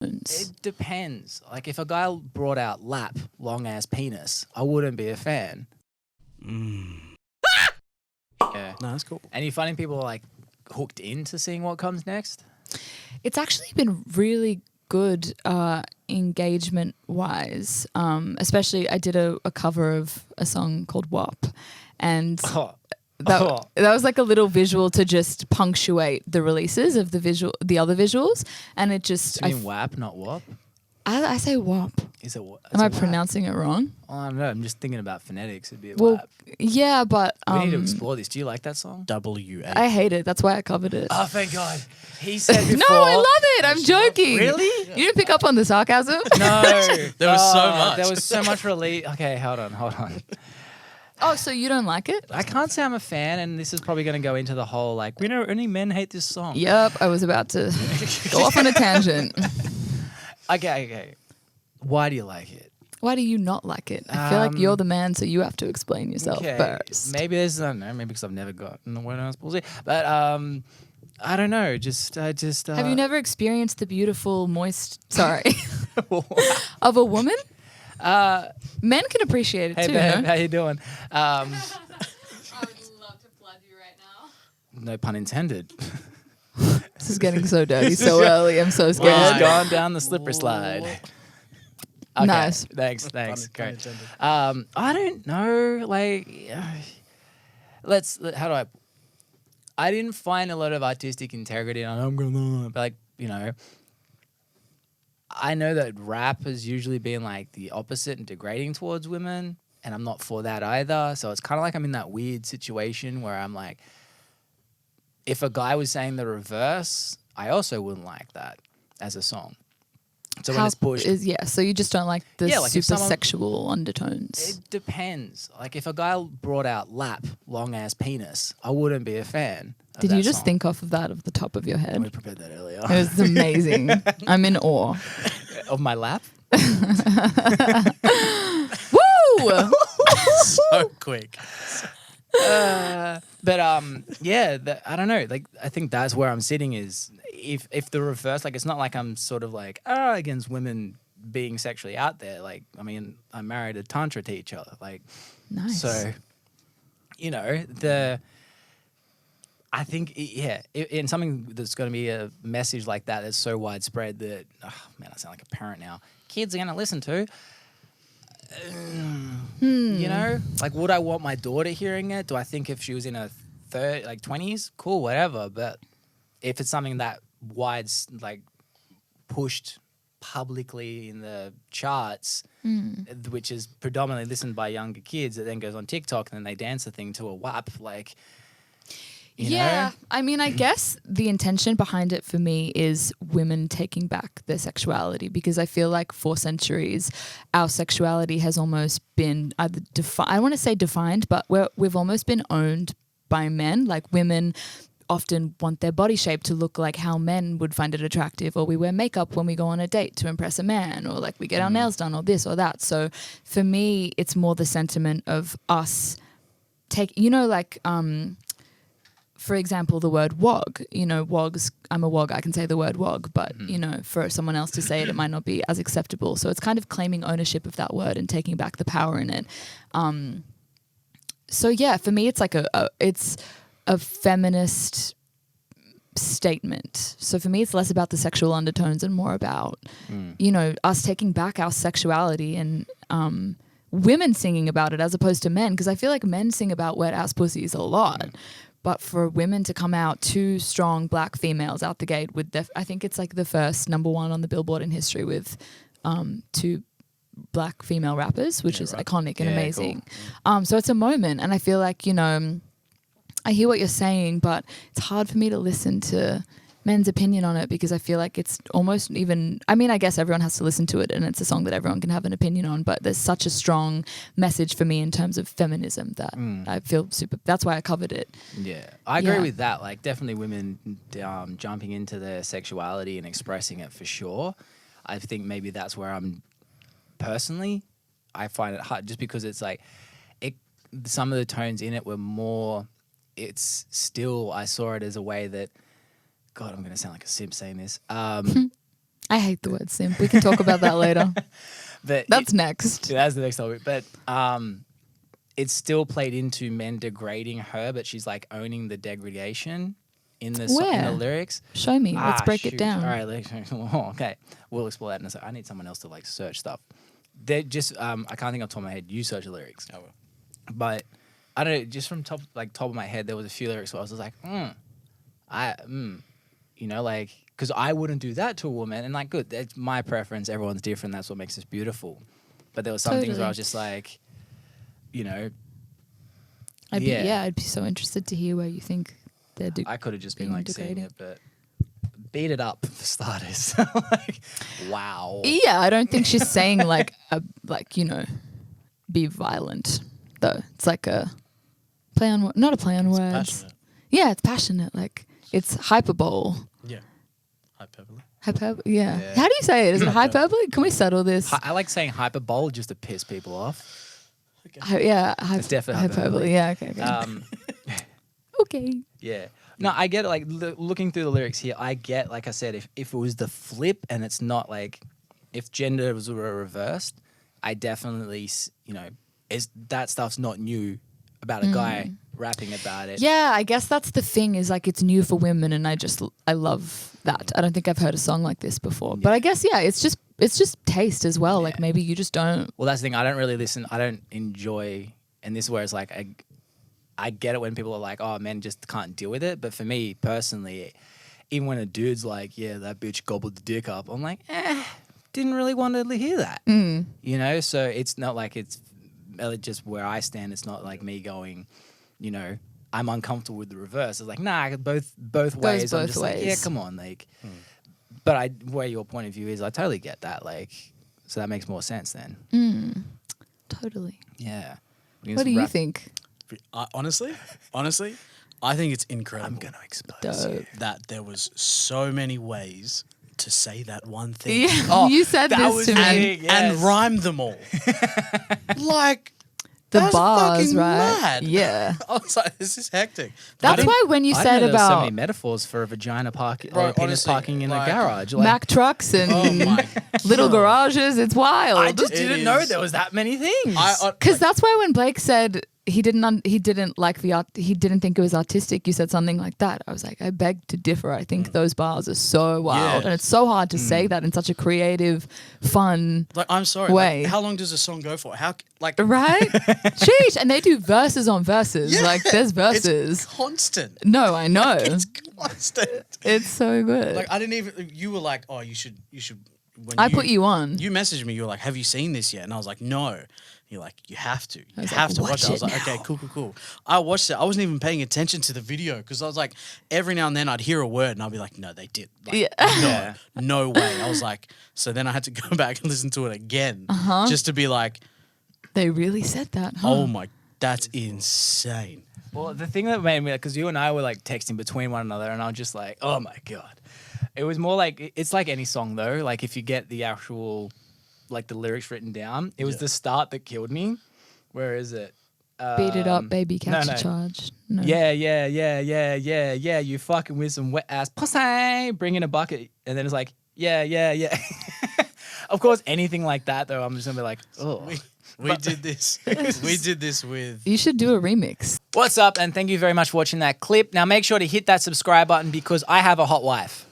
It depends. Like if a guy brought out lap, long ass penis, I wouldn't be a fan. Yeah. No, that's cool. And you finding people are like hooked into seeing what comes next? It's actually been really good engagement wise. Especially I did a cover of a song called WAP, and that was like a little visual to just punctuate the releases of the other visuals, and it just. Do you mean WAP, not WAP? I say WAP. Is it? Am I pronouncing it wrong? Oh, I don't know. I'm just thinking about phonetics. It'd be a Well, WAP. yeah, but We need to explore this. Do you like that song? WAP. I hate it. That's why I covered it. Oh, thank God. He said before. No, I love it. I'm joking. Really? You didn't pick up on the sarcasm? No. There was so much. There was so much relief. Okay, hold on. Oh, so you don't like it? I can't say I'm a fan, and this is probably going to go into the whole, like, we know only men hate this song. Yep, I was about to go off on a tangent. Okay. Why do you like it? Why do you not like it? I feel like you're the man, so you have to explain yourself first. Maybe there's, I don't know, maybe because I've never gotten the word I was supposed to. But I don't know. Have you never experienced the beautiful, moist, of a woman? Men can appreciate it Hey, too. babe, No? how you doing? I would love to flood you right now. No pun intended. This is getting so dirty so early. I'm so We've scared. gone down the slippery slide. Okay, Nice. Thanks. Pun Great. intended. I don't know. Like, I didn't find a lot of artistic integrity, and I'm gonna, but like, you know, I know that rap has usually been like the opposite and degrading towards women, and I'm not for that either. So it's kind of like I'm in that weird situation where I'm like, if a guy was saying the reverse, I also wouldn't like that as a song. So when it's pushed, so you just don't like the like if super someone- sexual undertones. it depends. Like if a guy brought out lap, long ass penis, I wouldn't be a fan. Of Did that you just song. think off of that off the top of your We head? prepared that earlier. It was amazing. I'm in awe. Of my lap? Woo! So quick. I don't know. Like I think that's where I'm sitting is if the reverse, like it's not like I'm sort of like against women being sexually out there. Like I mean, I married a tantra teacher. Like Nice. so, you know I think in something that's going to be a message like that that's so widespread that man, I sound like a parent now. Kids are going to listen to. You know, like would I want my daughter hearing it? Do I think if she was in her 20s, cool, whatever. But if it's something that like pushed publicly in the charts, which is predominantly listened by younger kids, it then goes on TikTok and then they dance the thing to a WAP, like. You know? I mean, I guess the intention behind it for me is women taking back their sexuality, because I feel like for centuries our sexuality has almost been either I want to say defined, but we've almost been owned by men. Like women often want their body shape to look like how men would find it attractive, or we wear makeup when we go on a date to impress a man, or like we get our nails done, or this or that. So for me, it's more the sentiment of us for example, the word wog, wogs, I'm a wog, I can say the word wog, but, for someone else to say it, it might not be as acceptable. So it's kind of claiming ownership of that word and taking back the power in it. For me, it's like it's a feminist statement. So for me, it's less about the sexual undertones and more about, us taking back our sexuality and women singing about it as opposed to men, because I feel like men sing about wet ass pussies a lot. But for women to come out, two strong black females out the gate with I think it's like the first #1 on the Billboard in history with two black female rappers, which is iconic and amazing. Cool. So it's a moment, and I feel like, I hear what you're saying, but it's hard for me to listen to men's opinion on it, because I feel like it's almost even, I mean, I guess everyone has to listen to it and it's a song that everyone can have an opinion on, but there's such a strong message for me in terms of feminism that I feel that's why I covered it. Yeah, I agree with that. Like definitely women jumping into their sexuality and expressing it for sure. I think maybe that's where I'm personally, I find it hard just because it's like, some of the tones in it were more, it's still, I saw it as a way that, God, I'm going to sound like a simp saying this. I hate the word simp. We can talk about that later. But That's next. that's the next topic. But it's still played into men degrading her, but she's like owning the degradation in the in Where? the lyrics. Show me. Let's break it Shoot. down. All right, okay, we'll explore that in a second. I need someone else to like search stuff. They just I can't think off the top of my head. You search the lyrics. I will. But I don't know, just from top of my head, there was a few lyrics where I was just like, you know, like, because I wouldn't do that to a woman. And like, good, that's my preference. Everyone's different. That's what makes us beautiful. But there were some things where I was just like, you know, I'd be so interested to hear where you think they're I could have just been being like seeing degrading. it, but beat it up for starters. Like, wow. Yeah, I don't think she's saying like you know, be violent though. It's like a play on not a play on words. Passionate. Yeah, it's passionate. Like it's hyperbole. Yeah. Hyperbole. Hyperbole. Yeah. Yeah. How do you say it? Is it hyperbole? Can we settle this? I like saying hyperbole just to piss people off. It's definitely hyperbole. Yeah. Okay. Okay. Yeah. No, I get it. Like looking through the lyrics here, I get, like I said, if it was the flip and it's not like, if gender was reversed, I definitely, you know, that stuff's not new about a guy rapping about it. Yeah, I guess that's the thing is like it's new for women, and I love that. I don't think I've heard a song like this before, but I guess it's just taste as well. Like maybe you just don't. Well, that's the thing. I don't really listen. I don't enjoy, and this is where it's like I get it when people are like, oh, men just can't deal with it. But for me personally, even when a dude's like, yeah, that bitch gobbled the dick up, I'm like, didn't really want to hear that. You know, so it's not like it's just where I stand. It's not like me going, you know, I'm uncomfortable with the reverse. It's like, nah, both ways. I'm both just like, yeah, ways. come on, like. But where your point of view is, I totally get that. Like, so that makes more sense then. Totally. Yeah. What do you think? Honestly, I think it's incredible. I'm gonna expose you. that there was so many ways to say that one thing Yeah, you said that this was to me. big. and Yes. rhyme them all. Like The that's bars, fucking right? mad. Yeah. I was like, this is hectic. That's why when you I said know there were so about many metaphors for a vagina parking, Bro, or a penis honestly, parking in like, a garage. Like, Mack trucks and Oh my little God. garages, it's wild. I just It didn't know is- there was that many things. Because that's why when Blake said he didn't like the art, he didn't think it was artistic. You said something like that. I was like, I beg to differ. I think those bars are so wild, Yeah. and it's so hard to say that in such a creative, fun Like, I'm sorry. way. Like, how long does a song go for? How like right? Sheesh, and they do verses on verses. Yeah. Like there's It's verses. constant. No, I know. It's constant. It's so good. Like I didn't even. You were like, oh, you should. When I put you on. You messaged me. You were like, have you seen this yet? And I was like, no. You're like, you have to. You was have like, to watch it. I was watch like, it okay, cool. I watched it. I wasn't even paying attention to the video because I was like, every now and then I'd hear a word and I'd be like, no, they did. Like, Yeah. no way. I was like, so then I had to go back and listen to it again just to be like, They really said that, huh? oh my, that's insane. Well, the thing that made me, because you and I were like texting between one another, and I was just like, oh my God. It was more like, it's like any song though. Like if you get the actual, like the lyrics written down, it was the start that killed me. Where is it? Beat it up, baby, catch no. a charge. No. Yeah. You fucking with some wet ass pussy, bring in a bucket, and then it's like, yeah. Of course, anything like that though, I'm just gonna be like, oh. We did this. We did this with. You should do a remix. What's up? And thank you very much for watching that clip. Now make sure to hit that subscribe button because I have a hot wife.